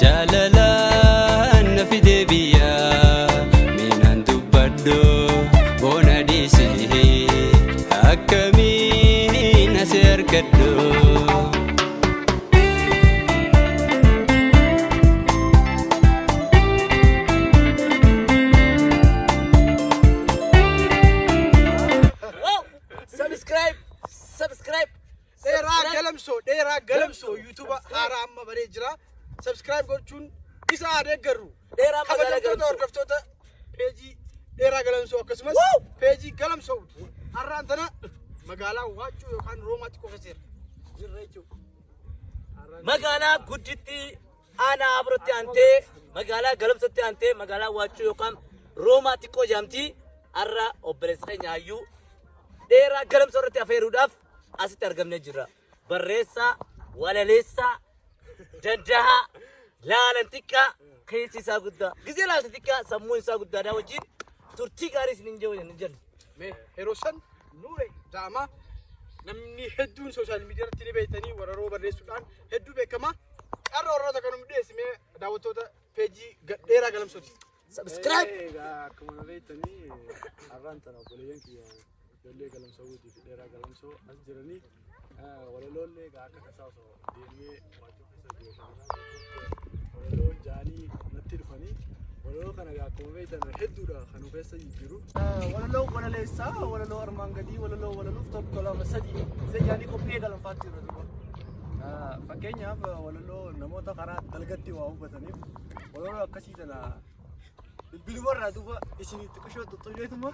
Jalalan na fide biya minan dubbaddo bona disihi akkamiin asi argaddo. Subscribe. Dera galamso YouTube hara amma bare jira. Subscribe gochuun isa adeeggaru. Dera magala galamso hordoftoota page dera galamso akkasumas page galamso har'aan tana magaalaa Waachuu yookaan Roomaatti qofa jirra jechuudha. Magaalaa gudditti ana abrotti ante magaalaa galamsotti ante magaalaa Waachuu yookaan Roomaatti qojamti har'a obboleessa nyaayyuu dera galamso irratti afeeruudhaaf asitti argamne jira. Barreessa walaleessa danda'a laalantika keessi isaa guddaa gizee laalantika sammuu isaa guddaadha wajjin turtii gaarii isin jenna. Mee Herosan Nuure Daama namni hedduun social media irratti ni beektanii wararoo barreessuudhaan hedduu beekama. Qarra warroota kanum dhiyeessimee daawwattoota page dheeraa galamsooti. Subscribe. Akkuma beektanii har'aan tana obboleeyyan kiyya ijoollee galamsoo fi dheeraa galamsoo as jiranii walaloollee akka tasaa osoo deemee Waachuu keessa walaloo jaanii natti dhufanii walaloo kana akkuma beektan hedduudha kan keessa jiru. Walaloo walaleessaa walaloo armaan gadii walaluuf tokko lama sadii jaanii qophii galanfaatti jiru. Fakkeenyaaf walaloo namoota karaa dalgatti waa hubataniif walaloo akkasii tana bilbilumarraa duuba isinitti qishoo tuttuqeetuma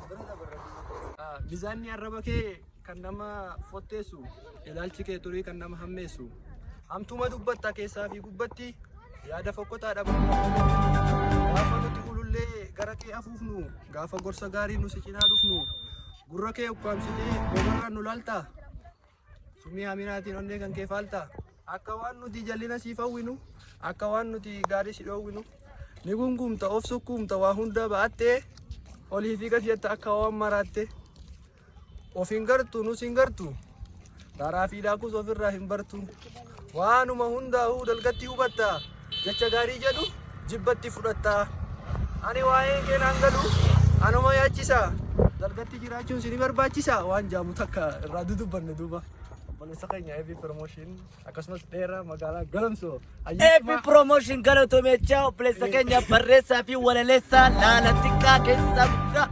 bira dabarra. Mizaanni arraba kee kan nama fotteessu ilaalchi kee turii kan nama hammeessu hamtuma dubbatta keessaa fi gubbatti yaada fokkotaadha. Gaafa nuti ulullee gara kee afuufnu gaafa gorsa gaarii nu si cinaa dhufnu gurra kee ukkaamsitee bobarraan nu laalta sumii haminaatiin onnee kan kee faalta akka waan nuti jallina siif hawwinu akka waan nuti gaarii si dhoowwinu ni gungumta of sukkumta waa hunda ba'attee olii fi gadi akka waan maraatte ofin gartu nus hin gartu daraa fi daakus ofirraa hin bartu waanuma hundaa'uu dalgatti hubatta jecha gaarii jedhu jibbatti fudhatta ani waa'ee kee naan galu anuma yaachisa dalgatti jiraachuun si ni barbaachisa waan jaamu takka irraa dudubbanne duuba. Sakanya Epi Promotion akkasumas dheeraa magaalaa Galamsoo. Epi Promotion galatoomechaa obboleessa keenya barreessaa fi walaleessaa laalantika keessaa guddaa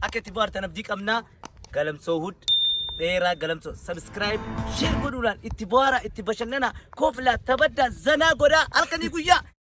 akka itti baartan abdii qabnaa. Galamsoo hud dheeraa Galamsoo subscribe share godhuudhaan itti bohaara itti bashannana kooflaa tabaddaa zanaa godhaa halkanii guyyaa.